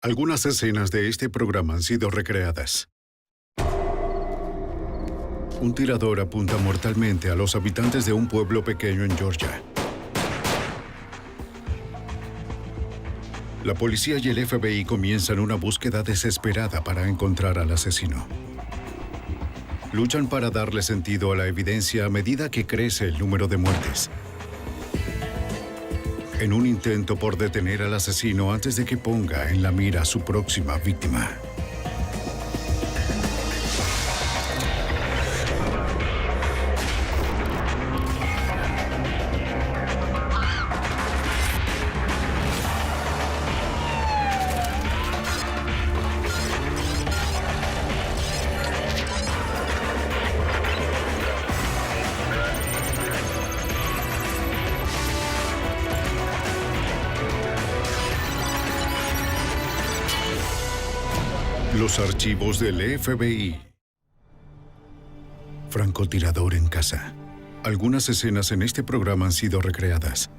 Algunas escenas de este programa han sido recreadas. Un tirador apunta mortalmente a los habitantes de un pueblo pequeño en Georgia. La policía y el FBI comienzan una búsqueda desesperada para encontrar al asesino. Luchan para darle sentido a la evidencia a medida que crece el número de muertes. En un intento por detener al asesino antes de que ponga en la mira a su próxima víctima. Los archivos del FBI. Francotirador en casa. Algunas escenas en este programa han sido recreadas.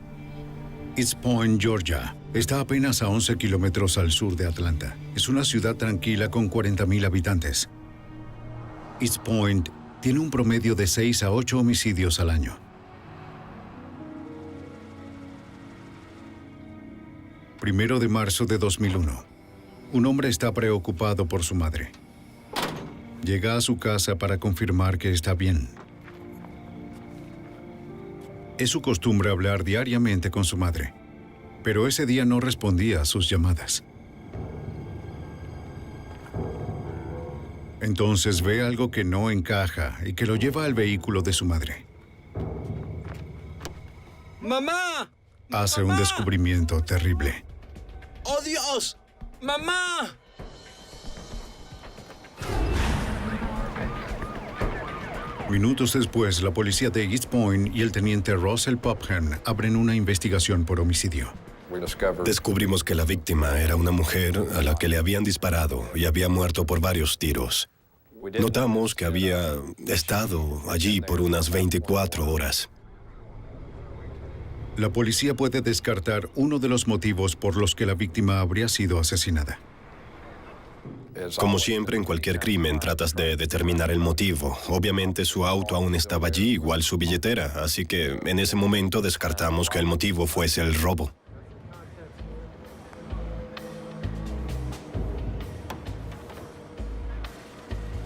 East Point, Georgia, está apenas a 11 kilómetros al sur de Atlanta. Es una ciudad tranquila con 40,000 habitantes. East Point tiene un promedio de 6 a 8 homicidios al año. 1 de marzo de 2001. Un hombre está preocupado por su madre. Llega a su casa para confirmar que está bien. Es su costumbre hablar diariamente con su madre, pero ese día no respondía a sus llamadas. Entonces ve algo que no encaja y que lo lleva al vehículo de su madre. ¡Mamá! Hace ¡Mamá! un descubrimiento terrible. ¡Oh, Dios! ¡Mamá! Minutos después, la policía de East Point y el teniente Russell Popham abren una investigación por homicidio. Descubrimos que la víctima era una mujer a la que le habían disparado y había muerto por varios tiros. Notamos que había estado allí por unas 24 horas. La policía puede descartar uno de los motivos por los que la víctima habría sido asesinada. Como siempre, en cualquier crimen tratas de determinar el motivo. Obviamente su auto aún estaba allí, igual su billetera, así que en ese momento descartamos que el motivo fuese el robo.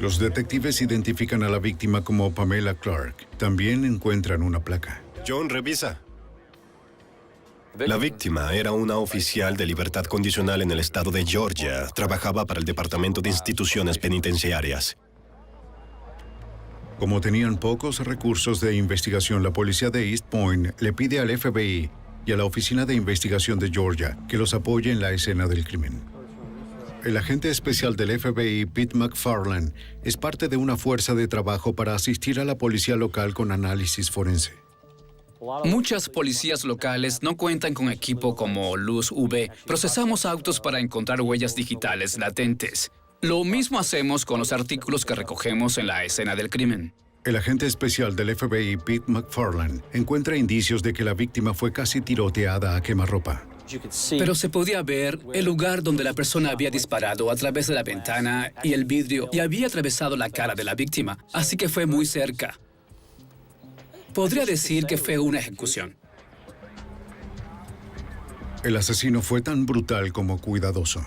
Los detectives identifican a la víctima como Pamela Clark. También encuentran una placa. John, revisa. La víctima era una oficial de libertad condicional en el estado de Georgia. Trabajaba para el Departamento de Instituciones Penitenciarias. Como tenían pocos recursos de investigación, la policía de East Point le pide al FBI y a la Oficina de Investigación de Georgia que los apoye en la escena del crimen. El agente especial del FBI, Pete McFarland, es parte de una fuerza de trabajo para asistir a la policía local con análisis forense. Muchas policías locales no cuentan con equipo como luz UV. Procesamos autos para encontrar huellas digitales latentes. Lo mismo hacemos con los artículos que recogemos en la escena del crimen. El agente especial del FBI, Pete McFarland, encuentra indicios de que la víctima fue casi tiroteada a quemarropa. Pero se podía ver el lugar donde la persona había disparado a través de la ventana y el vidrio y había atravesado la cara de la víctima, así que fue muy cerca. Podría decir que fue una ejecución. El asesino fue tan brutal como cuidadoso.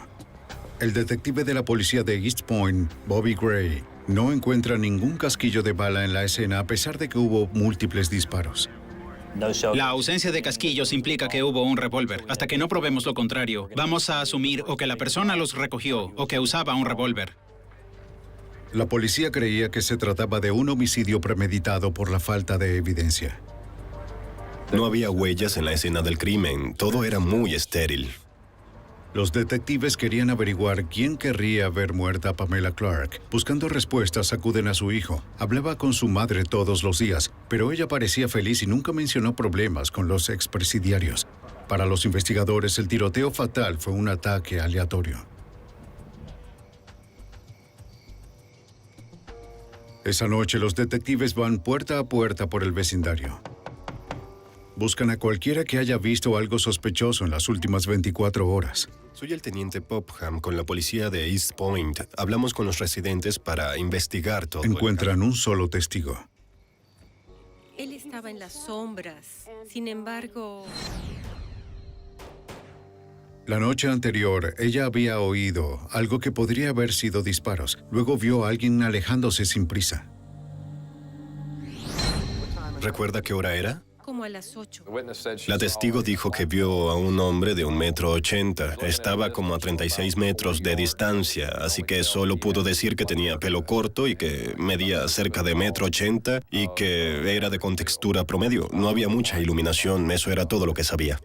El detective de la policía de East Point, Bobby Gray, no encuentra ningún casquillo de bala en la escena a pesar de que hubo múltiples disparos. La ausencia de casquillos implica que hubo un revólver. Hasta que no probemos lo contrario, vamos a asumir o que la persona los recogió o que usaba un revólver. La policía creía que se trataba de un homicidio premeditado por la falta de evidencia. No había huellas en la escena del crimen. Todo era muy estéril. Los detectives querían averiguar quién querría ver muerta a Pamela Clark. Buscando respuestas, acuden a su hijo. Hablaba con su madre todos los días, pero ella parecía feliz y nunca mencionó problemas con los expresidiarios. Para los investigadores, el tiroteo fatal fue un ataque aleatorio. Esa noche, los detectives van puerta a puerta por el vecindario. Buscan a cualquiera que haya visto algo sospechoso en las últimas 24 horas. Soy el teniente Popham con la policía de East Point. Hablamos con los residentes para investigar todo. Encuentran un solo testigo. Él estaba en las sombras. Sin embargo, La noche anterior, ella había oído algo que podría haber sido disparos. Luego vio a alguien alejándose sin prisa. ¿Recuerda qué hora era? como a las 8. La testigo dijo que vio a un hombre de 1,80 m. Estaba como a 36 metros de distancia, así que solo pudo decir que tenía pelo corto y que medía cerca de 1,80 m y que era de contextura promedio. No había mucha iluminación, eso era todo lo que sabía.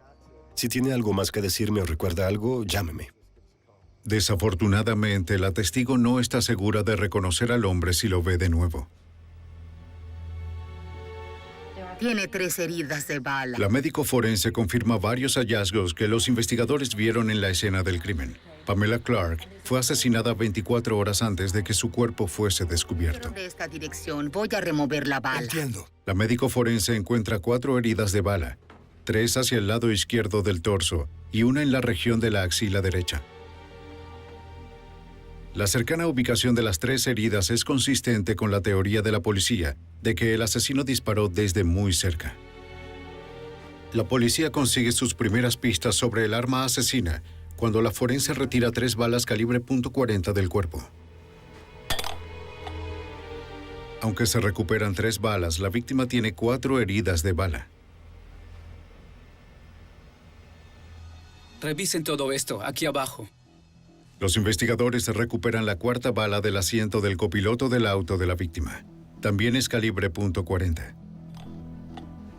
Si tiene algo más que decirme o recuerda algo, llámeme. Desafortunadamente, la testigo no está segura de reconocer al hombre si lo ve de nuevo. Tiene 3 heridas de bala. La médico forense confirma varios hallazgos que los investigadores vieron en la escena del crimen. Pamela Clark fue asesinada 24 horas antes de que su cuerpo fuese descubierto. De esta dirección, voy a remover la bala. Entiendo. La médico forense encuentra 4 heridas de bala, 3 hacia el lado izquierdo del torso y una en la región de la axila derecha. La cercana ubicación de las 3 heridas es consistente con la teoría de la policía de que el asesino disparó desde muy cerca. La policía consigue sus primeras pistas sobre el arma asesina cuando la forense retira 3 balas calibre .40 del cuerpo. Aunque se recuperan 3 balas, la víctima tiene 4 heridas de bala. Revisen todo esto, aquí abajo. Los investigadores recuperan la 4ª bala del asiento del copiloto del auto de la víctima. También es calibre .40.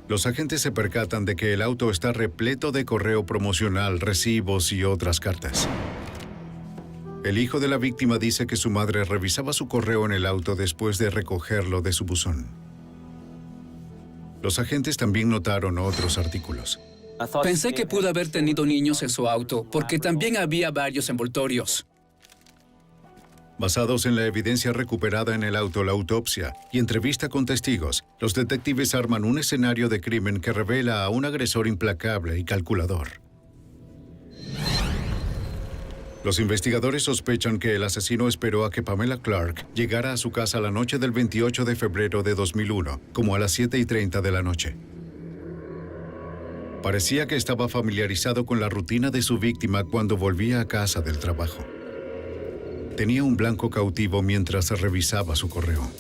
Los agentes se percatan de que el auto está repleto de correo promocional, recibos y otras cartas. El hijo de la víctima dice que su madre revisaba su correo en el auto después de recogerlo de su buzón. Los agentes también notaron otros artículos. Pensé que pudo haber tenido niños en su auto, porque también había varios envoltorios. Basados en la evidencia recuperada en el auto, la autopsia y entrevista con testigos, los detectives arman un escenario de crimen que revela a un agresor implacable y calculador. Los investigadores sospechan que el asesino esperó a que Pamela Clark llegara a su casa la noche del 28 de febrero de 2001, como a las 7:30 de la noche. Parecía que estaba familiarizado con la rutina de su víctima cuando volvía a casa del trabajo. Tenía un blanco cautivo mientras revisaba su correo.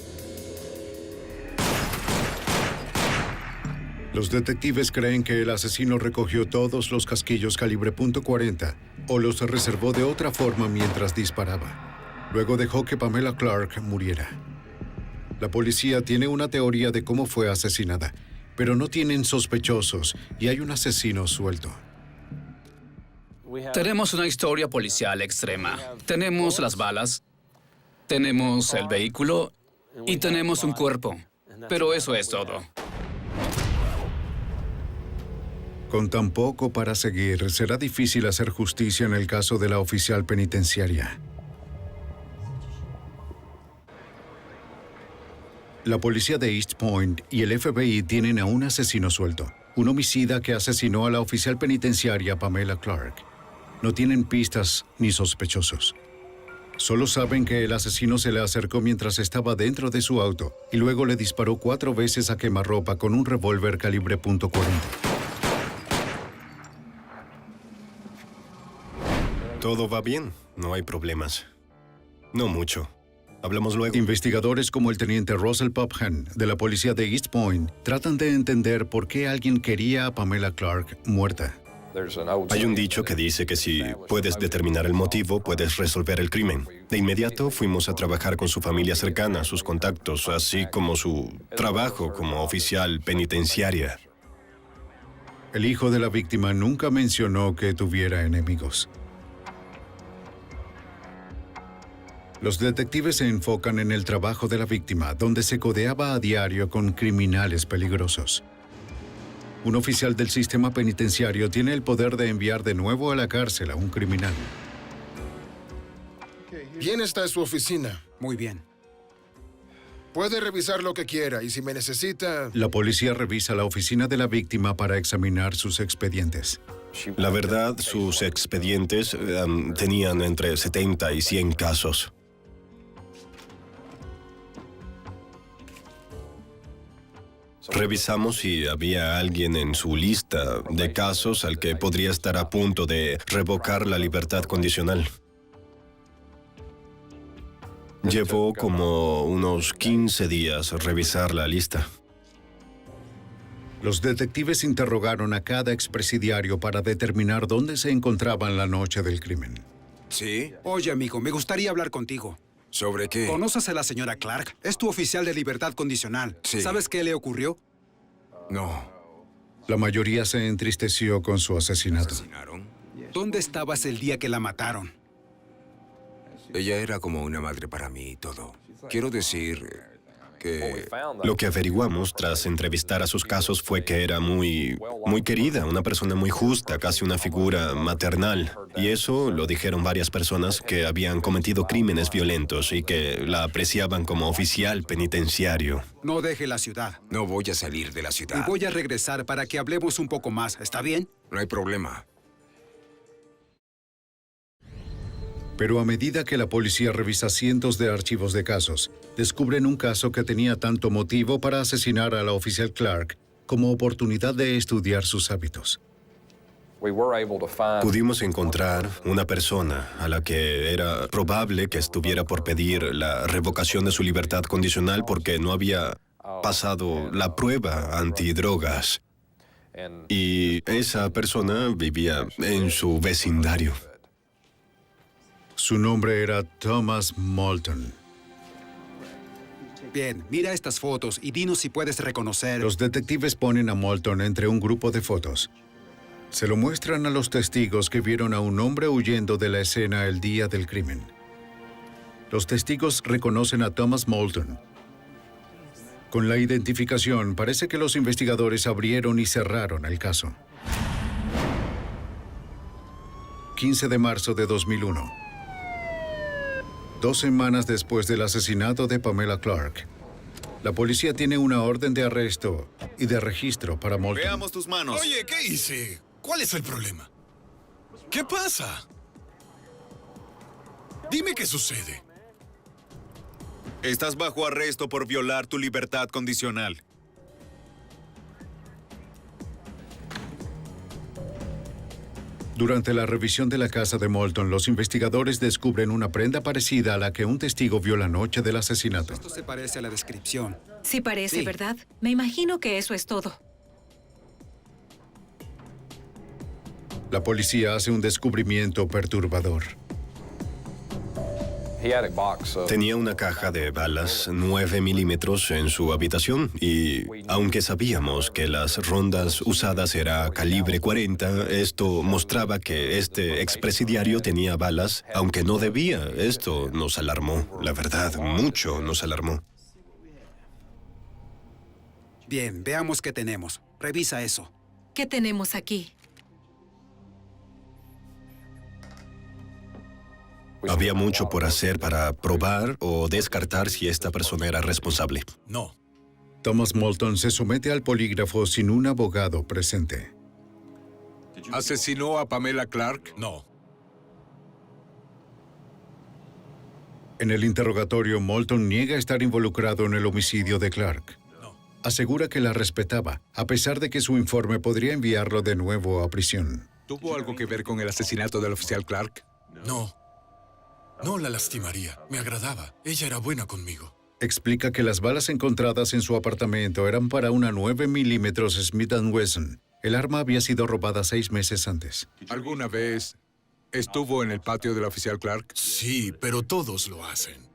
Los detectives creen que el asesino recogió todos los casquillos calibre .40 o los reservó de otra forma mientras disparaba. Luego dejó que Pamela Clark muriera. La policía tiene una teoría de cómo fue asesinada, pero no tienen sospechosos y hay un asesino suelto. Tenemos una historia policial extrema. Tenemos las balas, tenemos el vehículo y tenemos un cuerpo. Pero eso es todo. Con tan poco para seguir, será difícil hacer justicia en el caso de la oficial penitenciaria. La policía de East Point y el FBI tienen a un asesino suelto, un homicida que asesinó a la oficial penitenciaria Pamela Clark. No tienen pistas ni sospechosos. Solo saben que el asesino se le acercó mientras estaba dentro de su auto y luego le disparó 4 veces a quemarropa con un revólver calibre .40. Todo va bien, no hay problemas. No mucho. Hablamos luego. Investigadores como el teniente Russell Popham de la policía de East Point tratan de entender por qué alguien quería a Pamela Clark muerta. Hay un dicho que dice que si puedes determinar el motivo, puedes resolver el crimen. De inmediato fuimos a trabajar con su familia cercana, sus contactos, así como su trabajo como oficial penitenciaria. El hijo de la víctima nunca mencionó que tuviera enemigos. Los detectives se enfocan en el trabajo de la víctima, donde se codeaba a diario con criminales peligrosos. Un oficial del sistema penitenciario tiene el poder de enviar de nuevo a la cárcel a un criminal. Bien, esta es su oficina. Muy bien. Puede revisar lo que quiera y si me necesita... La policía revisa la oficina de la víctima para examinar sus expedientes. La verdad, sus expedientes tenían entre 70 y 100 casos. Revisamos si había alguien en su lista de casos al que podría estar a punto de revocar la libertad condicional. Llevó como unos 15 días revisar la lista. Los detectives interrogaron a cada expresidiario para determinar dónde se encontraban la noche del crimen. ¿Sí? Oye, amigo, me gustaría hablar contigo. ¿Sobre qué? ¿Conoces a la señora Clark? Es tu oficial de libertad condicional. Sí. ¿Sabes qué le ocurrió? No. La mayoría se entristeció con su asesinato. ¿Asesinaron? ¿Dónde estabas el día que la mataron? Ella era como una madre para mí y todo. Quiero decir que... Lo que averiguamos tras entrevistar a sus casos fue que era muy querida, una persona muy justa, casi una figura maternal. Y eso lo dijeron varias personas que habían cometido crímenes violentos y que la apreciaban como oficial penitenciario. No deje la ciudad. No voy a salir de la Y ciudad. voy a regresar para que hablemos un poco más. ¿Está bien? No hay problema. Pero a medida que la policía revisa cientos de archivos de casos, descubren un caso que tenía tanto motivo para asesinar a la oficial Clark como oportunidad de estudiar sus hábitos. Pudimos encontrar una persona a la que era probable que estuviera por pedir la revocación de su libertad condicional porque no había pasado la prueba antidrogas. Y esa persona vivía en su vecindario. Su nombre era Thomas Moulton. Bien, mira estas fotos y dinos si puedes reconocer... Los detectives ponen a Moulton entre un grupo de fotos. Se lo muestran a los testigos que vieron a un hombre huyendo de la escena el día del crimen. Los testigos reconocen a Thomas Moulton. Con la identificación, parece que los investigadores abrieron y cerraron el caso. 15 de marzo de 2001. 2 semanas después del asesinato de Pamela Clark, la policía tiene una orden de arresto y de registro para Moulton. Veamos tus manos. Oye, ¿qué hice? ¿Cuál es el problema? ¿Qué pasa? Dime qué sucede. Estás bajo arresto por violar tu libertad condicional. Durante la revisión de la casa de Moulton, los investigadores descubren una prenda parecida a la que un testigo vio la noche del asesinato. Esto se parece a la descripción. Sí parece, Sí. ¿verdad? Me imagino que eso es todo. La policía hace un descubrimiento perturbador. Tenía una caja de balas 9 milímetros en su habitación y, aunque sabíamos que las rondas usadas era calibre 40, esto mostraba que este expresidiario tenía balas, aunque no debía. Esto nos alarmó, la verdad, mucho nos alarmó. Bien, veamos qué tenemos. Revisa eso. ¿Qué tenemos aquí? Había mucho por hacer para probar o descartar si esta persona era responsable. No. Thomas Moulton se somete al polígrafo sin un abogado presente. ¿Asesinó a Pamela Clark? No. En el interrogatorio, Moulton niega estar involucrado en el homicidio de Clark. Asegura que la respetaba, a pesar de que su informe podría enviarlo de nuevo a prisión. ¿Tuvo algo que ver con el asesinato del oficial Clark? No. No la lastimaría. Me agradaba. Ella era buena conmigo. Explica que las balas encontradas en su apartamento eran para una 9 milímetros Smith & Wesson. El arma había sido robada 6 meses antes. ¿Alguna vez estuvo en el patio del oficial Clark? Sí, pero todos lo hacen.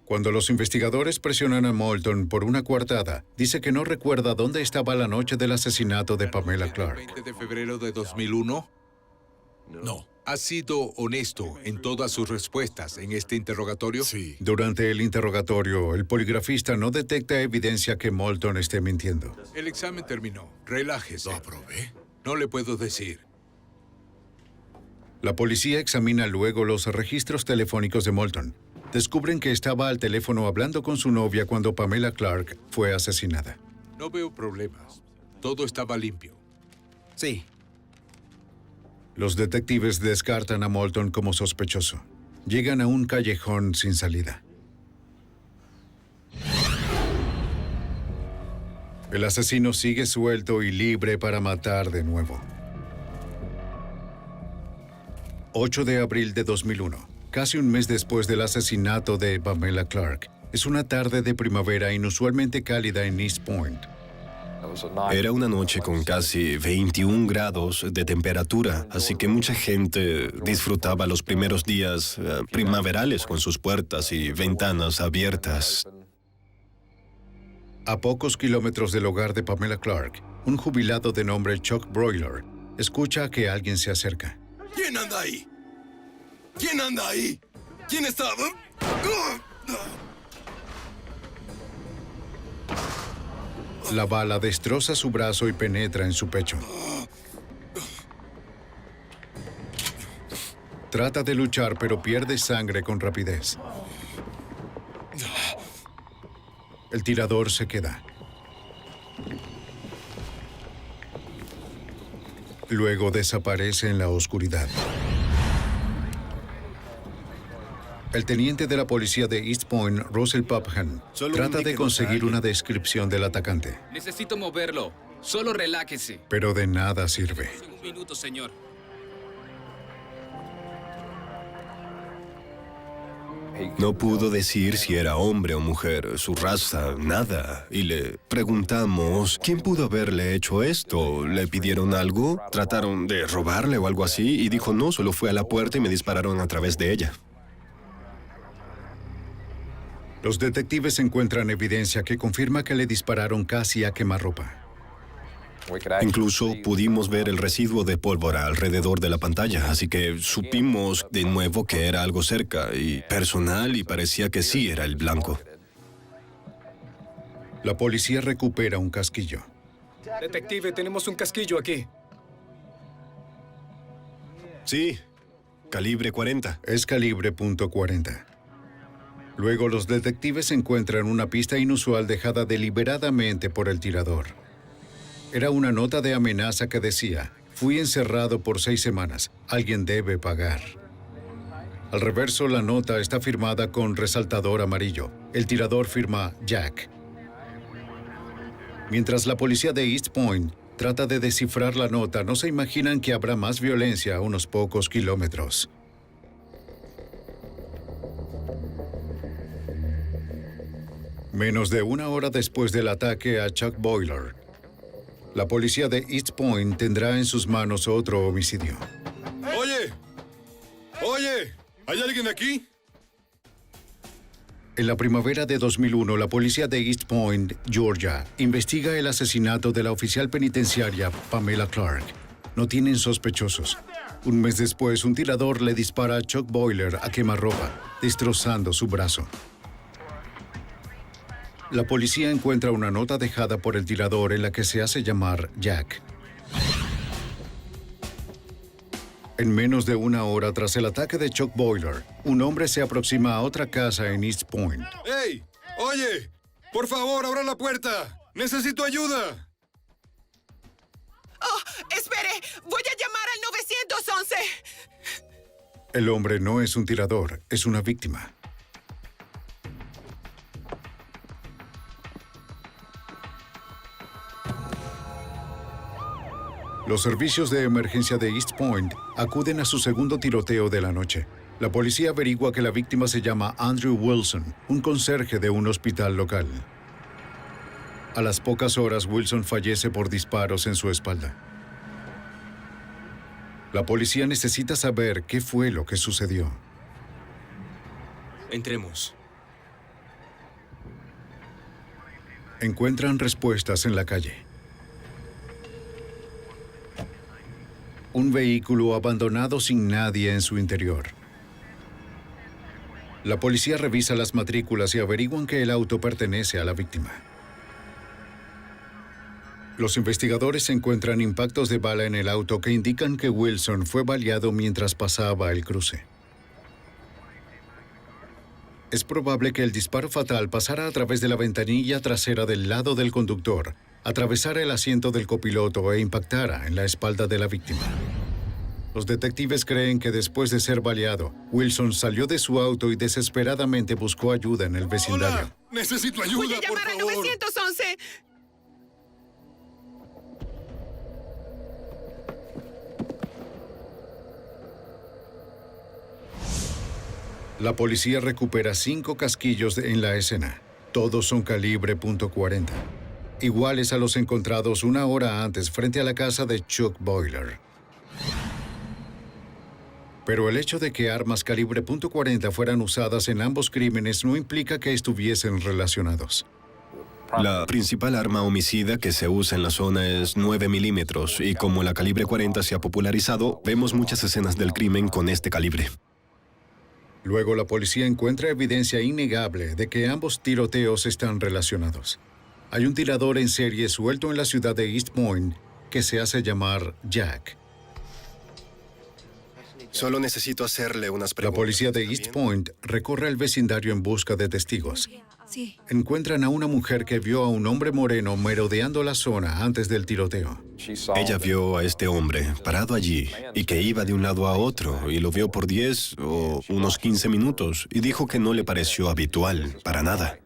Cuando los investigadores presionan a Moulton por una coartada, dice que no recuerda dónde estaba la noche del asesinato de Pamela Clark. ¿20 de febrero de 2001? No. ¿Ha sido honesto en todas sus respuestas en este interrogatorio? Sí. Durante el interrogatorio, el poligrafista no detecta evidencia que Moulton esté mintiendo. El examen terminó. Relájese. ¿Lo aprobé? No le puedo decir. La policía examina luego los registros telefónicos de Moulton. descubren que estaba al teléfono hablando con su novia cuando Pamela Clark fue asesinada. No veo problemas. Todo estaba limpio. Sí. Los detectives descartan a Moulton como sospechoso. Llegan a un callejón sin salida. El asesino sigue suelto y libre para matar de nuevo. 8 de abril de 2001, casi un mes después del asesinato de Pamela Clark. Es una tarde de primavera inusualmente cálida en East Point. Era una noche con casi 21 grados de temperatura, así que mucha gente disfrutaba los primeros días primaverales con sus puertas y ventanas abiertas. A pocos kilómetros del hogar de Pamela Clark, un jubilado de nombre Chuck Broiler escucha que alguien se acerca. ¿Quién anda ahí? ¿Quién anda ahí? ¿Quién está? La bala destroza su brazo y penetra en su pecho. Trata de luchar, pero pierde sangre con rapidez. El tirador se queda. Luego desaparece en la oscuridad. El teniente de la policía de East Point, Russell Popham, trata de conseguir una descripción del atacante, Necesito moverlo. Solo relájese. pero de nada sirve. Un minuto, señor. No pudo decir si era hombre o mujer, su raza, nada. Y le preguntamos, ¿quién pudo haberle hecho esto? ¿Le pidieron algo? ¿Trataron de robarle o algo así? Y dijo, no, solo fue a la puerta y me dispararon a través de ella. Los detectives encuentran evidencia que confirma que le dispararon casi a quemarropa. Incluso pudimos ver el residuo de pólvora alrededor de la pantalla, así que supimos de nuevo que era algo cerca y personal y parecía que sí era el blanco. La policía recupera un casquillo. Detective, tenemos un casquillo aquí. Sí, calibre 40. Es calibre .40. Luego los detectives encuentran una pista inusual dejada deliberadamente por el tirador. Era una nota de amenaza que decía, fui encerrado por 6 semanas, alguien debe pagar. Al reverso, la nota está firmada con resaltador amarillo. El tirador firma Jack. Mientras la policía de East Point trata de descifrar la nota, no se imaginan que habrá más violencia a unos pocos kilómetros. Menos de una hora después del ataque a Chuck Boiler, la policía de East Point tendrá en sus manos otro homicidio. ¡Oye! ¡Oye! ¿Hay alguien aquí? En la primavera de 2001, la policía de East Point, Georgia, investiga el asesinato de la oficial penitenciaria Pamela Clark. No tienen sospechosos. Un mes después, un tirador le dispara a Chuck Boiler a quemarropa, destrozando su brazo. La policía encuentra una nota dejada por el tirador en la que se hace llamar Jack. En menos de una hora tras el ataque de Chuck Boiler, un hombre se aproxima a otra casa en East Point. ¡Hey! ¡Oye! ¡Por favor, abra la puerta! ¡Necesito ayuda! ¡Oh! ¡Espere! ¡Voy a llamar al 911! El hombre no es un tirador, es una víctima. Los servicios de emergencia de East Point acuden a su segundo tiroteo de la noche. La policía averigua que la víctima se llama Andrew Wilson, un conserje de un hospital local. A las pocas horas, Wilson fallece por disparos en su espalda. La policía necesita saber qué fue lo que sucedió. Entremos. Encuentran respuestas en la calle. Un vehículo abandonado sin nadie en su interior. La policía revisa las matrículas y averiguan que el auto pertenece a la víctima. Los investigadores encuentran impactos de bala en el auto que indican que Wilson fue baleado mientras pasaba el cruce. Es probable que el disparo fatal pasara a través de la ventanilla trasera del lado del conductor, atravesara el asiento del copiloto e impactara en la espalda de la víctima. Los detectives creen que después de ser baleado, Wilson salió de su auto y desesperadamente buscó ayuda en el vecindario. ¡Hola! ¡Necesito ayuda, Voy a llamar al 911. La policía recupera 5 casquillos en la escena. Todos son calibre .40, iguales a los encontrados una hora antes frente a la casa de Chuck Boiler. Pero el hecho de que armas calibre .40 fueran usadas en ambos crímenes no implica que estuviesen relacionados. La principal arma homicida que se usa en la zona es 9 milímetros y como la calibre 40 se ha popularizado, vemos muchas escenas del crimen con este calibre. Luego la policía encuentra evidencia innegable de que ambos tiroteos están relacionados. Hay un tirador en serie suelto en la ciudad de East Point que se hace llamar Jack. Solo necesito hacerle unas La preguntas. policía de East Point recorre el vecindario en busca de testigos. Sí. Encuentran a una mujer que vio a un hombre moreno merodeando la zona antes del tiroteo. Ella vio a este hombre parado allí y que iba de un lado a otro y lo vio por 10 o unos 15 minutos y dijo que no le pareció habitual, para nada.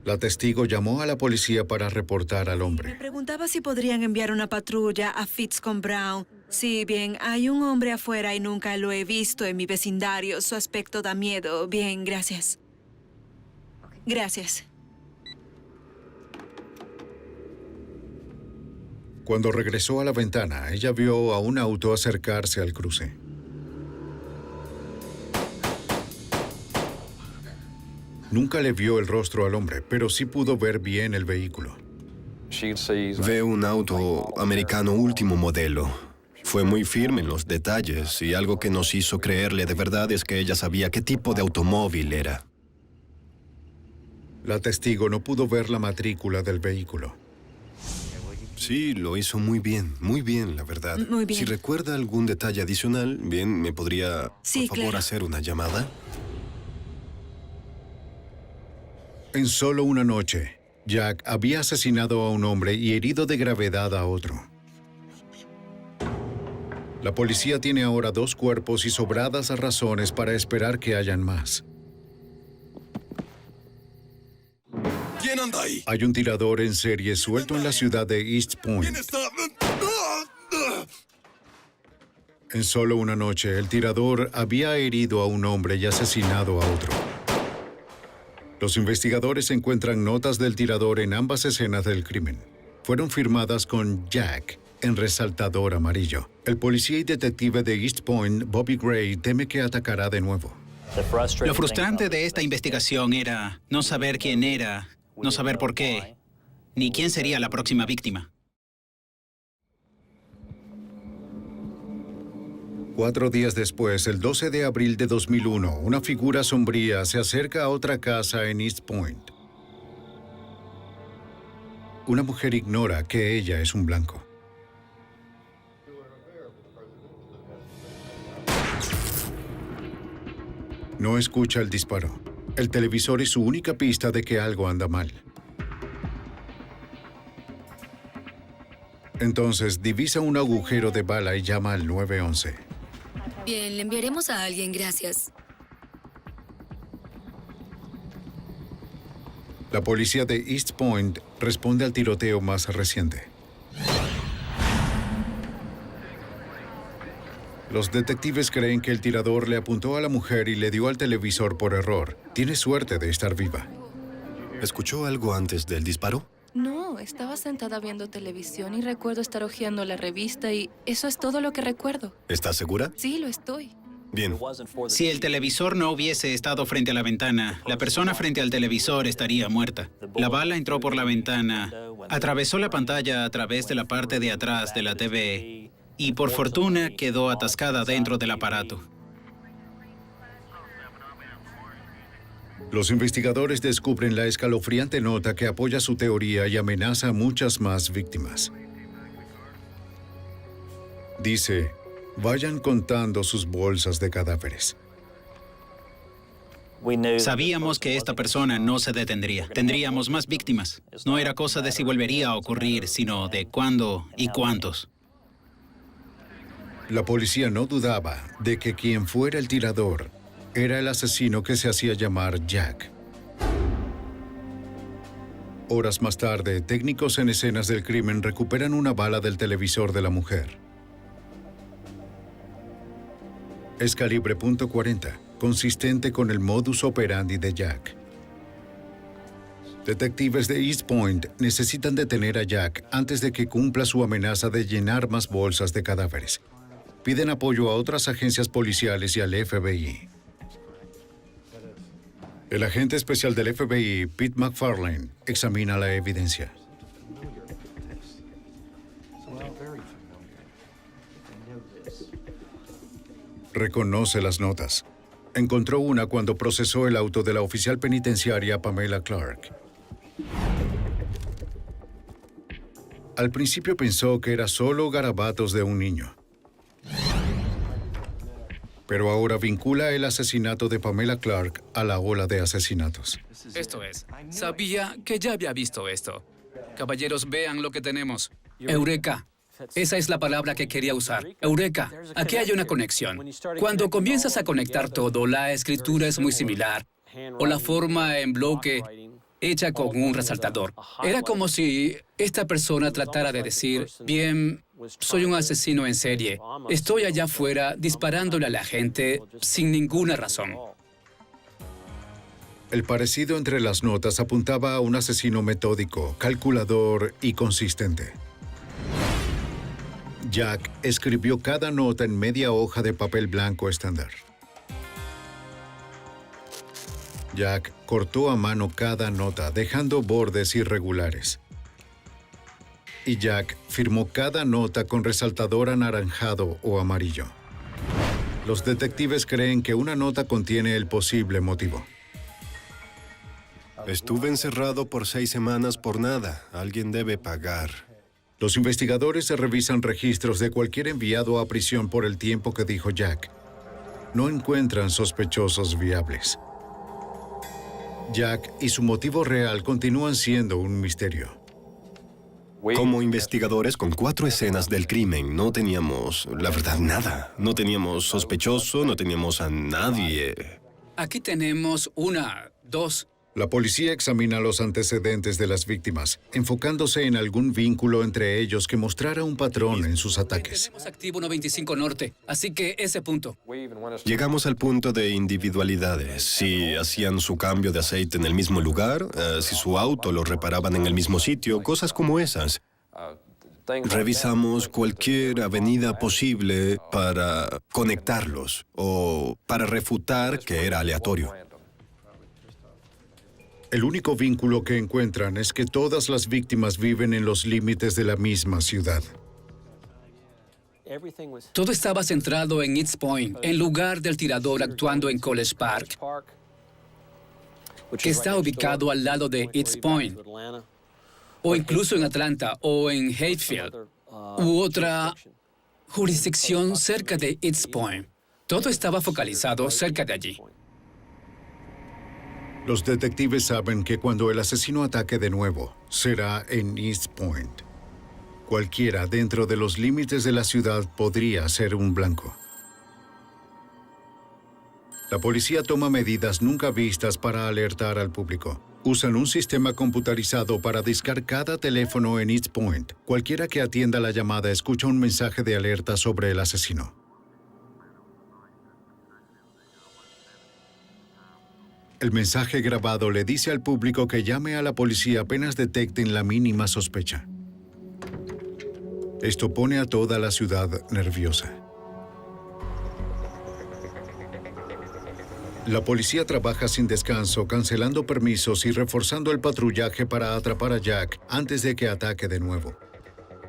La testigo llamó a la policía para reportar al hombre. Preguntaba si podrían enviar una patrulla a Fitz con Brown. Sí, bien, hay un hombre afuera y nunca lo he visto en mi vecindario. Su aspecto da miedo. Bien, gracias. Gracias. Cuando regresó a la ventana, ella vio a un auto acercarse al cruce. Nunca le vio el rostro al hombre, pero sí pudo ver bien el vehículo. Ve un auto americano último modelo. Fue muy firme en los detalles y algo que nos hizo creerle de verdad es que ella sabía qué tipo de automóvil era. La testigo no pudo ver la matrícula del vehículo. Sí, lo hizo muy bien, la verdad. Muy bien. Si recuerda algún detalle adicional, bien, ¿me podría, Sí, por favor, claro. hacer una llamada? En solo una noche, Jack había asesinado a un hombre y herido de gravedad a otro. La policía tiene ahora 2 cuerpos y sobradas razones para esperar que hayan más. ¿Quién anda ahí? Hay un tirador en serie suelto en la ciudad de East Point. ¿Quién está? En solo una noche, el tirador había herido a un hombre y asesinado a otro. Los investigadores encuentran notas del tirador en ambas escenas del crimen. Fueron firmadas con Jack en resaltador amarillo. El policía y detective de East Point, Bobby Gray, teme que atacará de nuevo. Lo frustrante de esta investigación era no saber quién era, no saber por qué, ni quién sería la próxima víctima. 4 días después, el 12 de abril de 2001, una figura sombría se acerca a otra casa en East Point. Una mujer ignora que ella es un blanco. No escucha el disparo. El televisor es su única pista de que algo anda mal. Entonces divisa un agujero de bala y llama al 911. Bien, le enviaremos a alguien, gracias. La policía de East Point responde al tiroteo más reciente. Los detectives creen que el tirador le apuntó a la mujer y le dio al televisor por error. Tiene suerte de estar viva. ¿Escuchó algo antes del disparo? No, estaba sentada viendo televisión y recuerdo estar hojeando la revista y eso es todo lo que recuerdo. ¿Estás segura? Sí, lo estoy. Bien. Si el televisor no hubiese estado frente a la ventana, la persona frente al televisor estaría muerta. La bala entró por la ventana, atravesó la pantalla a través de la parte de atrás de la TV y por fortuna quedó atascada dentro del aparato. Los investigadores descubren la escalofriante nota que apoya su teoría y amenaza a muchas más víctimas. Dice, vayan contando sus bolsas de cadáveres. Sabíamos que esta persona no se detendría. Tendríamos más víctimas. No era cosa de si volvería a ocurrir, sino de cuándo y cuántos. La policía no dudaba de que quien fuera el tirador era el asesino que se hacía llamar Jack. Horas más tarde, técnicos en escenas del crimen recuperan una bala del televisor de la mujer. Es calibre .40, consistente con el modus operandi de Jack. Detectives de East Point necesitan detener a Jack antes de que cumpla su amenaza de llenar más bolsas de cadáveres. Piden apoyo a otras agencias policiales y al FBI. El agente especial del FBI, Pete McFarlane, examina la evidencia. Reconoce las notas. Encontró una cuando procesó el auto de la oficial penitenciaria Pamela Clark. Al principio pensó que era solo garabatos de un niño. Pero ahora vincula el asesinato de Pamela Clark a la ola de asesinatos. Esto es, sabía que ya había visto esto. Caballeros, vean lo que tenemos. Eureka. Esa es la palabra que quería usar. Eureka. Aquí hay una conexión. Cuando comienzas a conectar todo, la escritura es muy similar. O la forma en bloque hecha con un resaltador. Era como si esta persona tratara de decir, bien, soy un asesino en serie. Estoy allá afuera disparándole a la gente sin ninguna razón. El parecido entre las notas apuntaba a un asesino metódico, calculador y consistente. Jack escribió cada nota en media hoja de papel blanco estándar. Jack cortó a mano cada nota, dejando bordes irregulares. Y Jack firmó cada nota con resaltador anaranjado o amarillo. Los detectives creen que una nota contiene el posible motivo. Estuve encerrado por 6 semanas por nada. Alguien debe pagar. Los investigadores revisan registros de cualquier enviado a prisión por el tiempo que dijo Jack. No encuentran sospechosos viables. Jack y su motivo real continúan siendo un misterio. Como investigadores con 4 escenas del crimen, no teníamos, la verdad, nada. No teníamos sospechoso, no teníamos a nadie. Aquí tenemos 1, 2. La policía examina los antecedentes de las víctimas, enfocándose en algún vínculo entre ellos que mostrara un patrón en sus ataques. Tenemos activo 95 Norte, así que ese punto. Llegamos al punto de individualidades. Si hacían su cambio de aceite en el mismo lugar, si su auto lo reparaban en el mismo sitio, cosas como esas. Revisamos cualquier avenida posible para conectarlos o para refutar que era aleatorio. El único vínculo que encuentran es que todas las víctimas viven en los límites de la misma ciudad. Todo estaba centrado en East Point, en lugar del tirador actuando en College Park, que está ubicado al lado de East Point, o incluso en Atlanta o en Hatfield, u otra jurisdicción cerca de East Point. Todo estaba focalizado cerca de allí. Los detectives saben que cuando el asesino ataque de nuevo, será en East Point. Cualquiera dentro de los límites de la ciudad podría ser un blanco. La policía toma medidas nunca vistas para alertar al público. Usan un sistema computarizado para discar cada teléfono en East Point. Cualquiera que atienda la llamada escucha un mensaje de alerta sobre el asesino. El mensaje grabado le dice al público que llame a la policía apenas detecten la mínima sospecha. Esto pone a toda la ciudad nerviosa. La policía trabaja sin descanso, cancelando permisos y reforzando el patrullaje para atrapar a Jack antes de que ataque de nuevo.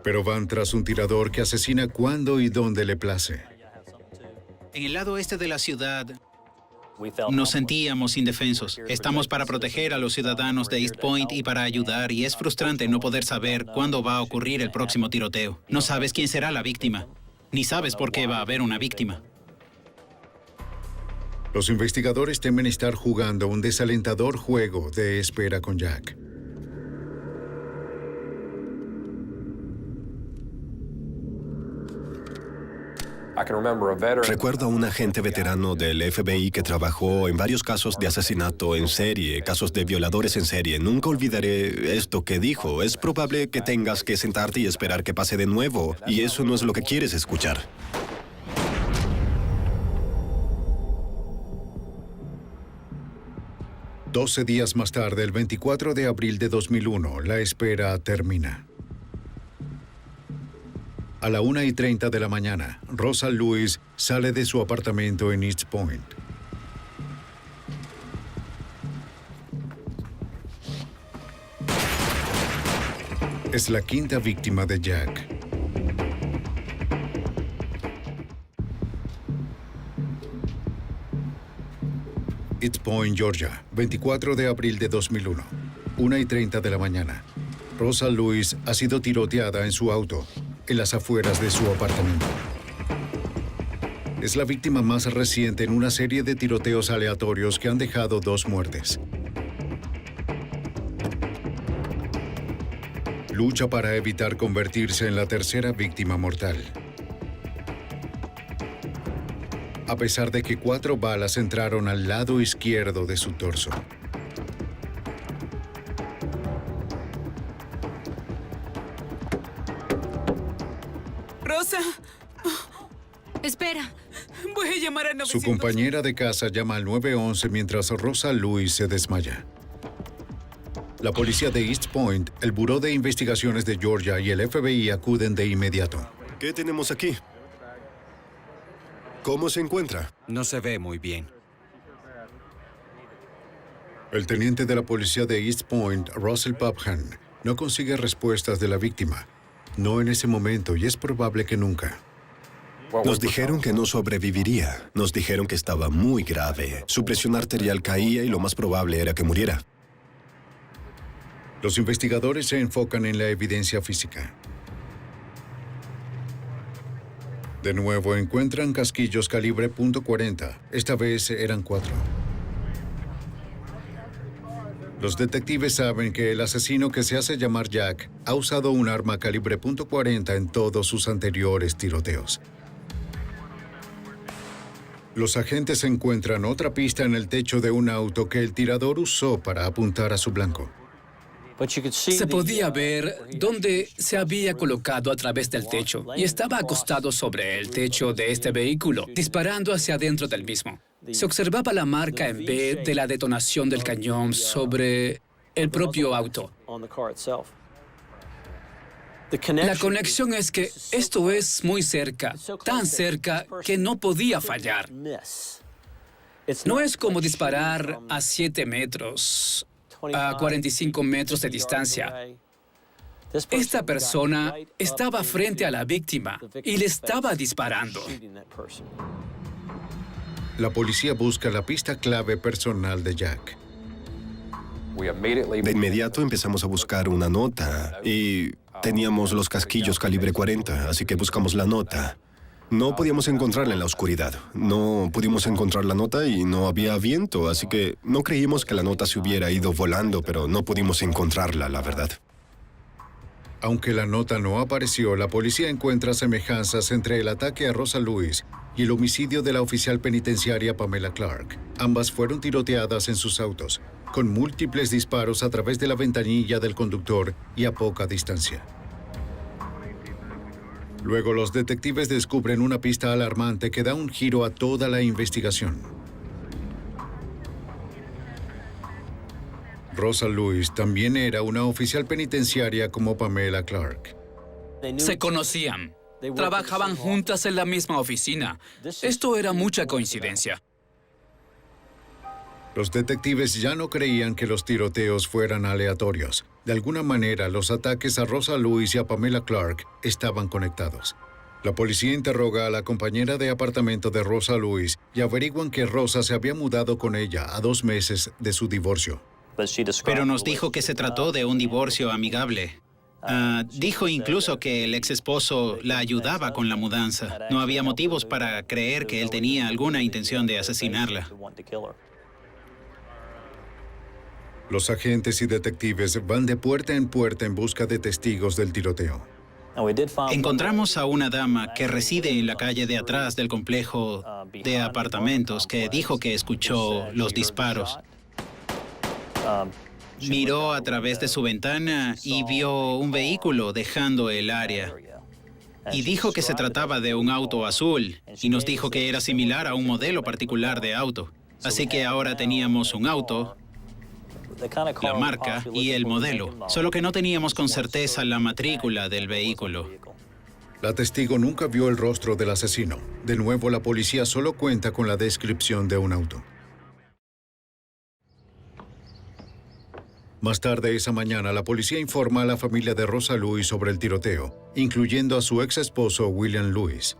Pero van tras un tirador que asesina cuando y donde le place. En el lado este de la ciudad, nos sentíamos indefensos. Estamos para proteger a los ciudadanos de East Point y para ayudar, y es frustrante no poder saber cuándo va a ocurrir el próximo tiroteo. No sabes quién será la víctima, ni sabes por qué va a haber una víctima. Los investigadores temen estar jugando un desalentador juego de espera con Jack. Recuerdo a un agente veterano del FBI que trabajó en varios casos de asesinato en serie, casos de violadores en serie. Nunca olvidaré esto que dijo. Es probable que tengas que sentarte y esperar que pase de nuevo, y eso no es lo que quieres escuchar. Doce días más tarde, el 24 de abril de 2001, la espera termina. A la 1:30 de la mañana, Rosa Lewis sale de su apartamento en East Point. Es la quinta víctima de Jack. East Point, Georgia, 24 de abril de 2001, 1:30 de la mañana. Rosa Lewis ha sido tiroteada en su auto, en las afueras de su apartamento. Es la víctima más reciente en una serie de tiroteos aleatorios que han dejado 2 muertes. Lucha para evitar convertirse en la tercera víctima mortal. A pesar de que 4 balas entraron al lado izquierdo de su torso. Rosa. Espera. Voy a llamar a 911. Su compañera de casa llama al 911 mientras Rosa Lewis se desmaya. La policía de East Point, el Buró de Investigaciones de Georgia y el FBI acuden de inmediato. ¿Qué tenemos aquí? ¿Cómo se encuentra? No se ve muy bien. El teniente de la policía de East Point, Russell Popham, no consigue respuestas de la víctima. No en ese momento, y es probable que nunca. Nos dijeron que no sobreviviría. Nos dijeron que estaba muy grave. Su presión arterial caía y lo más probable era que muriera. Los investigadores se enfocan en la evidencia física. De nuevo, encuentran casquillos calibre .40. Esta vez eran 4. Los detectives saben que el asesino que se hace llamar Jack ha usado un arma calibre .40 en todos sus anteriores tiroteos. Los agentes encuentran otra pista en el techo de un auto que el tirador usó para apuntar a su blanco. Se podía ver dónde se había colocado a través del techo y estaba acostado sobre el techo de este vehículo, disparando hacia adentro del mismo. Se observaba la marca en B de la detonación del cañón sobre el propio auto. La conexión es que esto es muy cerca, tan cerca que no podía fallar. No es como disparar a 7 metros, a 45 metros de distancia. Esta persona estaba frente a la víctima y le estaba disparando. La policía busca la pista clave personal de Jack. De inmediato empezamos a buscar una nota y teníamos los casquillos calibre 40, así que buscamos la nota. No podíamos encontrarla en la oscuridad. No pudimos encontrar la nota y no había viento, así que no creímos que la nota se hubiera ido volando, pero no pudimos encontrarla, la verdad. Aunque la nota no apareció, la policía encuentra semejanzas entre el ataque a Rosa Lewis y el homicidio de la oficial penitenciaria Pamela Clark. Ambas fueron tiroteadas en sus autos, con múltiples disparos a través de la ventanilla del conductor y a poca distancia. Luego, los detectives descubren una pista alarmante que da un giro a toda la investigación. Rosa Lewis también era una oficial penitenciaria como Pamela Clark. Se conocían. Trabajaban juntas en la misma oficina. Esto era mucha coincidencia. Los detectives ya no creían que los tiroteos fueran aleatorios. De alguna manera, los ataques a Rosa Lewis y a Pamela Clark estaban conectados. La policía interroga a la compañera de apartamento de Rosa Lewis y averiguan que Rosa se había mudado con ella a 2 meses de su divorcio. Pero nos dijo que se trató de un divorcio amigable. Dijo incluso que el ex esposo la ayudaba con la mudanza. No había motivos para creer que él tenía alguna intención de asesinarla. Los agentes y detectives van de puerta en busca de testigos del tiroteo. Encontramos a una dama que reside en la calle de atrás del complejo de apartamentos que dijo que escuchó los disparos. Miró a través de su ventana y vio un vehículo dejando el área. Y dijo que se trataba de un auto azul y nos dijo que era similar a un modelo particular de auto. Así que ahora teníamos un auto, la marca y el modelo, solo que no teníamos con certeza la matrícula del vehículo. La testigo nunca vio el rostro del asesino. De nuevo, la policía solo cuenta con la descripción de un auto. Más tarde esa mañana, la policía informa a la familia de Rosa Louise sobre el tiroteo, incluyendo a su ex esposo William Louise.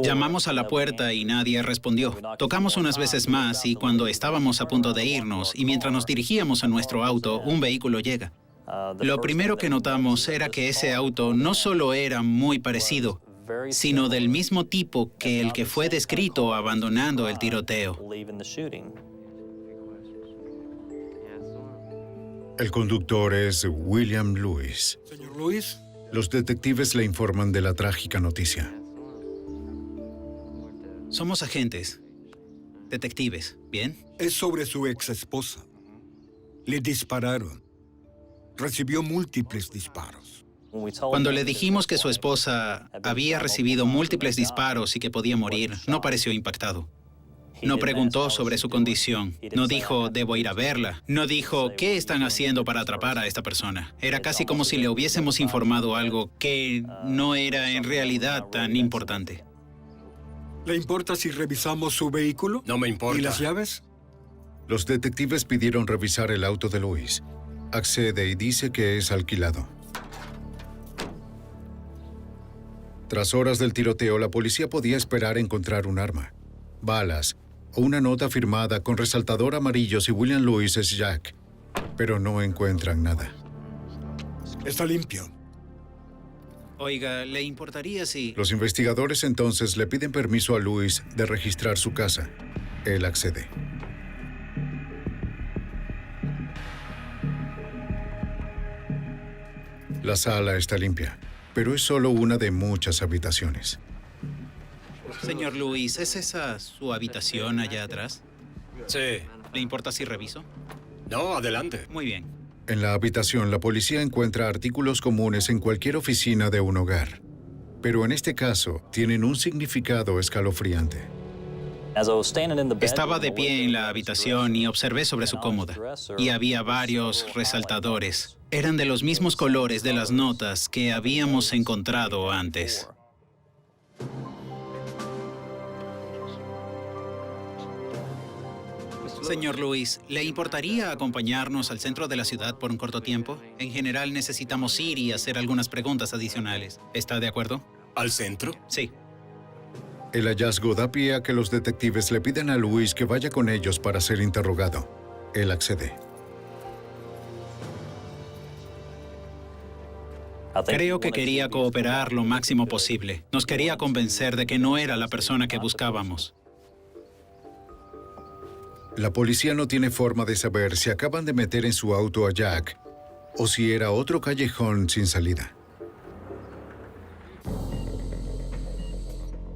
Llamamos a la puerta y nadie respondió. Tocamos unas veces más y cuando estábamos a punto de irnos y mientras nos dirigíamos a nuestro auto, un vehículo llega. Lo primero que notamos era que ese auto no solo era muy parecido, sino del mismo tipo que el que fue descrito abandonando el tiroteo. El conductor es William Louise. Señor Louise. Los detectives le informan de la trágica noticia. Somos agentes, detectives, ¿bien? Es sobre su ex esposa. Le dispararon. Recibió múltiples disparos. Cuando le dijimos que su esposa había recibido múltiples disparos y que podía morir, no pareció impactado. No preguntó sobre su condición. No dijo, debo ir a verla. No dijo, ¿qué están haciendo para atrapar a esta persona? Era casi como si le hubiésemos informado algo que no era en realidad tan importante. ¿Le importa si revisamos su vehículo? No me importa. ¿Y las llaves? Los detectives pidieron revisar el auto de Louise. Accede y dice que es alquilado. Tras horas del tiroteo, la policía podía esperar encontrar un arma, balas o una nota firmada con resaltador amarillo si William Louise es Jack, pero no encuentran nada. Está limpio. Oiga, ¿le importaría si...? Los investigadores entonces le piden permiso a Louise de registrar su casa. Él accede. La sala está limpia, pero es solo una de muchas habitaciones. Señor Louise, ¿es esa su habitación allá atrás? Sí. ¿Le importa si reviso? No, adelante. Muy bien. En la habitación, la policía encuentra artículos comunes en cualquier oficina de un hogar. Pero en este caso, tienen un significado escalofriante. Estaba de pie en la habitación y observé sobre su cómoda. Y había varios resaltadores. Eran de los mismos colores de las notas que habíamos encontrado antes. Señor Louise, ¿le importaría acompañarnos al centro de la ciudad por un corto tiempo? En general necesitamos ir y hacer algunas preguntas adicionales. ¿Está de acuerdo? ¿Al centro? Sí. El hallazgo da pie a que los detectives le piden a Louise que vaya con ellos para ser interrogado. Él accede. Creo que quería cooperar lo máximo posible. Nos quería convencer de que no era la persona que buscábamos. La policía no tiene forma de saber si acaban de meter en su auto a Jack o si era otro callejón sin salida.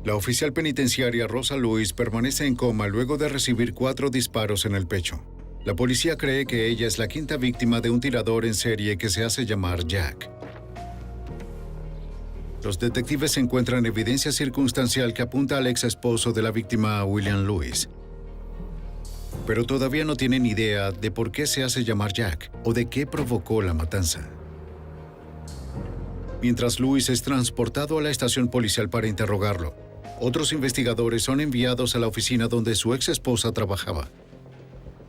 La oficial penitenciaria Rosa Louise permanece en coma luego de recibir 4 disparos en el pecho. La policía cree que ella es la 5ª víctima de un tirador en serie que se hace llamar Jack. Los detectives encuentran evidencia circunstancial que apunta al ex esposo de la víctima, William Louise. Pero todavía no tienen idea de por qué se hace llamar Jack o de qué provocó la matanza. Mientras Louise es transportado a la estación policial para interrogarlo, otros investigadores son enviados a la oficina donde su ex esposa trabajaba.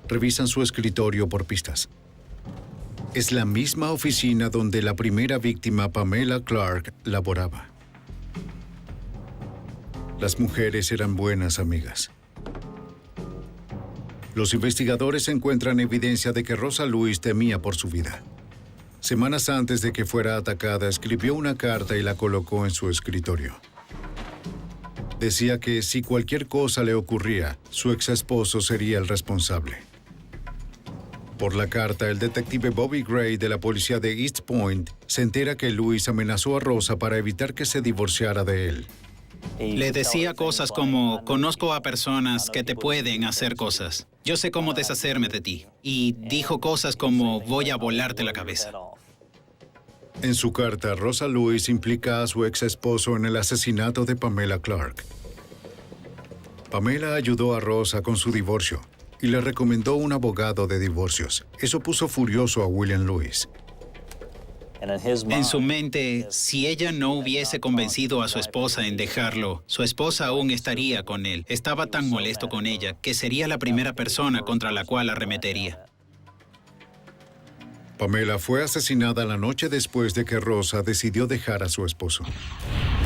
Revisan su escritorio por pistas. Es la misma oficina donde la primera víctima, Pamela Clark, laboraba. Las mujeres eran buenas amigas. Los investigadores encuentran evidencia de que Rosa Louise temía por su vida. Semanas antes de que fuera atacada, escribió una carta y la colocó en su escritorio. Decía que si cualquier cosa le ocurría, su ex esposo sería el responsable. Por la carta, el detective Bobby Gray de la policía de East Point se entera que Louise amenazó a Rosa para evitar que se divorciara de él. Le decía cosas como, conozco a personas que te pueden hacer cosas. Yo sé cómo deshacerme de ti. Y dijo cosas como, voy a volarte la cabeza. En su carta, Rosa Louise implica a su ex esposo en el asesinato de Pamela Clark. Pamela ayudó a Rosa con su divorcio y le recomendó un abogado de divorcios. Eso puso furioso a William Louise. En su mente, si ella no hubiese convencido a su esposa en dejarlo, su esposa aún estaría con él. Estaba tan molesto con ella que sería la primera persona contra la cual arremetería. Pamela fue asesinada la noche después de que Rosa decidió dejar a su esposo.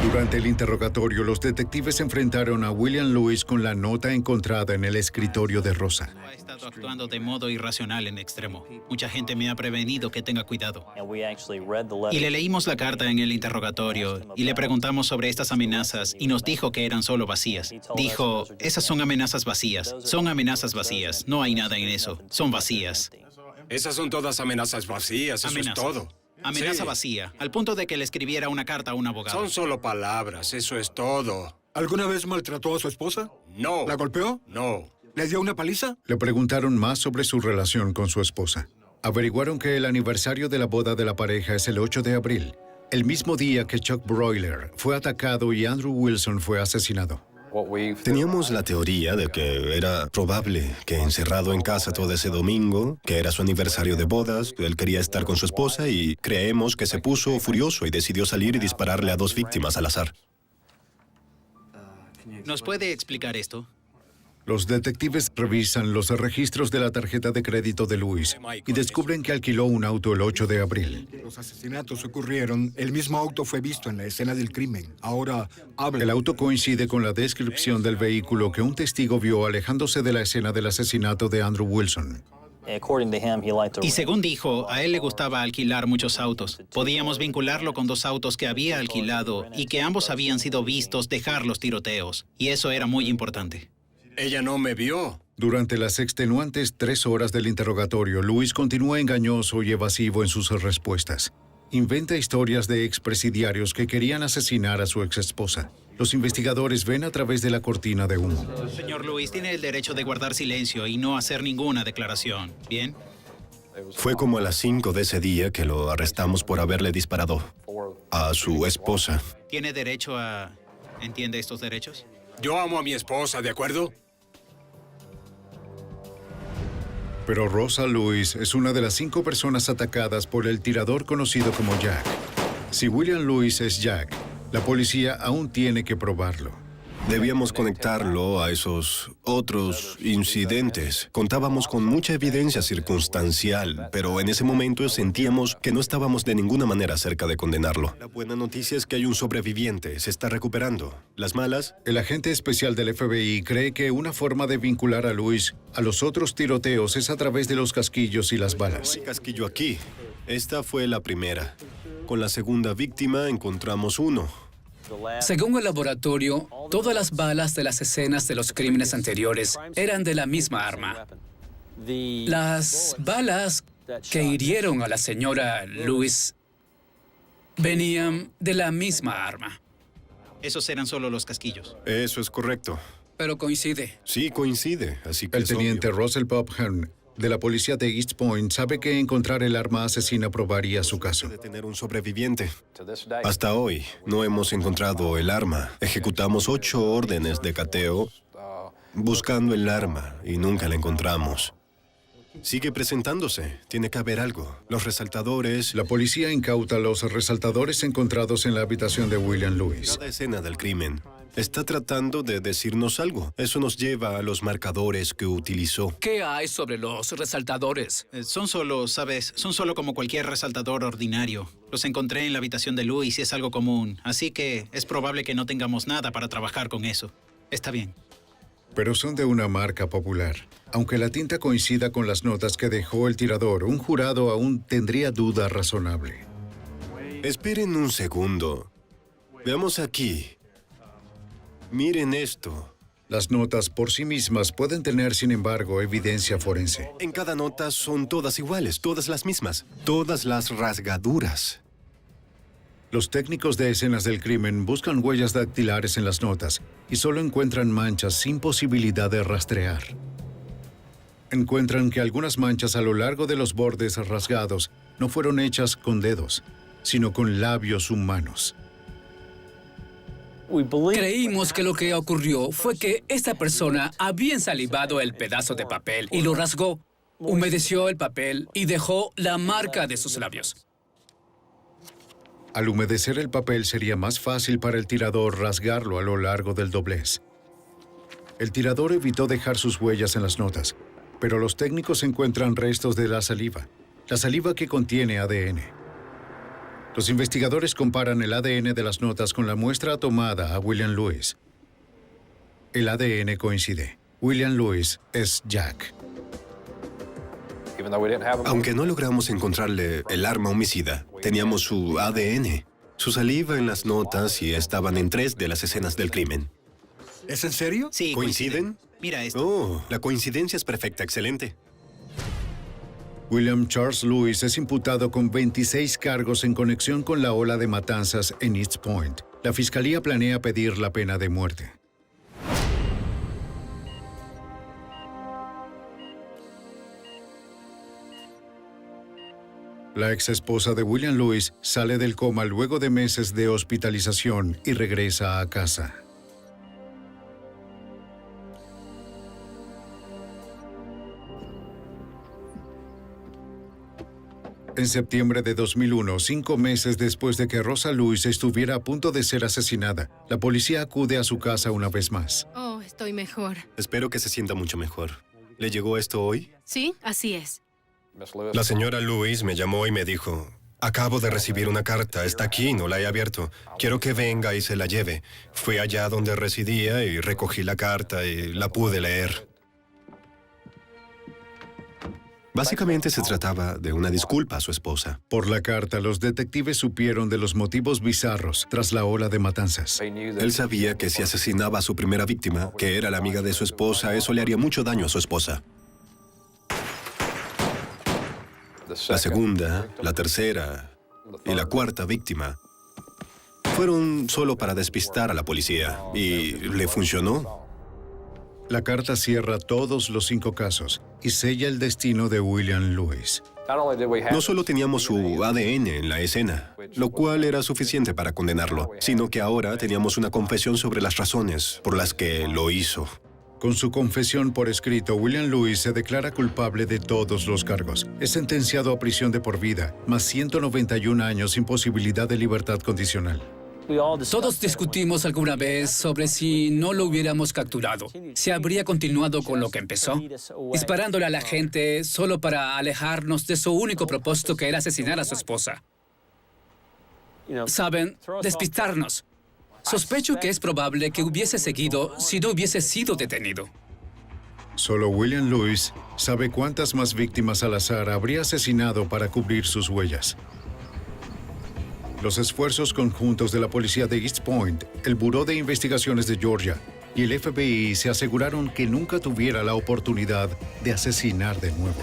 Durante el interrogatorio, los detectives enfrentaron a William Louise con la nota encontrada en el escritorio de Rosa. Ha estado actuando de modo irracional en extremo. Mucha gente me ha prevenido que tenga cuidado. Y le leímos la carta en el interrogatorio y le preguntamos sobre estas amenazas y nos dijo que eran solo vacías. Dijo, esas son amenazas vacías. Son amenazas vacías. No hay nada en eso. Son vacías. Esas son todas amenazas vacías, eso es todo. Amenaza Sí. vacía, al punto de que le escribiera una carta a un abogado. Son solo palabras, eso es todo. ¿Alguna vez maltrató a su esposa? No. ¿La golpeó? No. ¿Le dio una paliza? Le preguntaron más sobre su relación con su esposa. Averiguaron que el aniversario de la boda de la pareja es el 8 de abril, el mismo día que Chuck Broiler fue atacado y Andrew Wilson fue asesinado. Teníamos la teoría de que era probable que encerrado en casa todo ese domingo, que era su aniversario de bodas, él quería estar con su esposa y creemos que se puso furioso y decidió salir y dispararle a 2 víctimas al azar. ¿Nos puede explicar esto? Los detectives revisan los registros de la tarjeta de crédito de Louise y descubren que alquiló un auto el 8 de abril. Los asesinatos ocurrieron. El mismo auto fue visto en la escena del crimen. Ahora, habla. El auto coincide con la descripción del vehículo que un testigo vio alejándose de la escena del asesinato de Andrew Wilson. Y según dijo, a él le gustaba alquilar muchos autos. Podíamos vincularlo con 2 autos que había alquilado y que ambos habían sido vistos dejar los tiroteos. Y eso era muy importante. Ella no me vio. Durante las extenuantes 3 horas del interrogatorio, Louise continúa engañoso y evasivo en sus respuestas. Inventa historias de expresidiarios que querían asesinar a su exesposa. Los investigadores ven a través de la cortina de humo. Señor Luis, tiene el derecho de guardar silencio y no hacer ninguna declaración. ¿Bien? Fue como a las 5 de ese día que lo arrestamos por haberle disparado a su esposa. ¿Tiene derecho a... ¿Entiende estos derechos? Yo amo a mi esposa, ¿de acuerdo? Pero Rosa Louise es una de las 5 personas atacadas por el tirador conocido como Jack. Si William Louise es Jack, la policía aún tiene que probarlo. Debíamos conectarlo a esos otros incidentes. Contábamos con mucha evidencia circunstancial, pero en ese momento sentíamos que no estábamos de ninguna manera cerca de condenarlo. La buena noticia es que hay un sobreviviente, se está recuperando. Las malas... El agente especial del FBI cree que una forma de vincular a Louise a los otros tiroteos es a través de los casquillos y las balas. No hay casquillo aquí. Esta fue la primera. Con la segunda víctima encontramos uno. Según el laboratorio, todas las balas de las escenas de los crímenes anteriores eran de la misma arma. Las balas que hirieron a la señora Louise venían de la misma arma. Esos eran solo los casquillos. Eso es correcto. Pero coincide. Sí, coincide, así que El es teniente obvio. Russell Popham de la policía de East Point sabe que encontrar el arma asesina probaría su caso. De tener un sobreviviente. Hasta hoy no hemos encontrado el arma. Ejecutamos 8 órdenes de cateo buscando el arma y nunca la encontramos. Sigue presentándose. Tiene que haber algo. Los resaltadores... La policía incauta los resaltadores encontrados en la habitación de William Louise. Cada escena del crimen está tratando de decirnos algo. Eso nos lleva a los marcadores que utilizó. ¿Qué hay sobre los resaltadores? Son solo, ¿sabes? Son solo como cualquier resaltador ordinario. Los encontré en la habitación de Luis y es algo común. Así que es probable que no tengamos nada para trabajar con eso. Está bien. pero son de una marca popular. Aunque la tinta coincida con las notas que dejó el tirador, un jurado aún tendría duda razonable. Esperen un segundo. Veamos aquí. Miren esto. Las notas por sí mismas pueden tener, sin embargo, evidencia forense. En cada nota son todas iguales, todas las mismas, todas las rasgaduras. Los técnicos de escenas del crimen buscan huellas dactilares en las notas y solo encuentran manchas sin posibilidad de rastrear. Encuentran que algunas manchas a lo largo de los bordes rasgados no fueron hechas con dedos, sino con labios humanos. Creímos que lo que ocurrió fue que esta persona había ensalivado el pedazo de papel y lo rasgó, humedeció el papel y dejó la marca de sus labios. Al humedecer el papel sería más fácil para el tirador rasgarlo a lo largo del doblez. El tirador evitó dejar sus huellas en las notas, pero los técnicos encuentran restos de la saliva que contiene ADN. Los investigadores comparan el ADN de las notas con la muestra tomada a William Lewis. El ADN coincide. William Lewis es Jack. Aunque no logramos encontrarle el arma homicida, teníamos su ADN, su saliva en las notas y estaban en 3 de las escenas del crimen. ¿Es en serio? Sí, ¿Coinciden? Mira esto. Oh, la coincidencia es perfecta, excelente. William Charles Lewis es imputado con 26 cargos en conexión con la ola de matanzas en East Point. La fiscalía planea pedir la pena de muerte. La ex esposa de William Lewis sale del coma luego de meses de hospitalización y regresa a casa. En septiembre de 2001, 5 meses después de que Rosa Lewis estuviera a punto de ser asesinada, la policía acude a su casa una vez más. Oh, estoy mejor. Espero que se sienta mucho mejor. ¿Le llegó esto hoy? Sí, así es. La señora Lewis me llamó y me dijo, acabo de recibir una carta, está aquí, no la he abierto. Quiero que venga y se la lleve. Fui allá donde residía y recogí la carta y la pude leer. Básicamente se trataba de una disculpa a su esposa. Por la carta, los detectives supieron de los motivos bizarros tras la ola de matanzas. Él sabía que si asesinaba a su primera víctima, que era la amiga de su esposa, eso le haría mucho daño a su esposa. La segunda, la tercera y la cuarta víctima fueron solo para despistar a la policía. ¿Y le funcionó? La carta cierra todos los 5 casos y sella el destino de William Lewis. No solo teníamos su ADN en la escena, lo cual era suficiente para condenarlo, sino que ahora teníamos una confesión sobre las razones por las que lo hizo. Con su confesión por escrito, William Lewis se declara culpable de todos los cargos. Es sentenciado a prisión de por vida, más 191 años sin posibilidad de libertad condicional. Todos discutimos alguna vez sobre si no lo hubiéramos capturado. ¿Se habría continuado con lo que empezó? Disparándole a la gente solo para alejarnos de su único propósito, que era asesinar a su esposa. Saben, despistarnos. Sospecho que es probable que hubiese seguido si no hubiese sido detenido. Solo William Lewis sabe cuántas más víctimas al azar habría asesinado para cubrir sus huellas. Los esfuerzos conjuntos de la policía de East Point, el Buró de Investigaciones de Georgia y el FBI se aseguraron que nunca tuviera la oportunidad de asesinar de nuevo.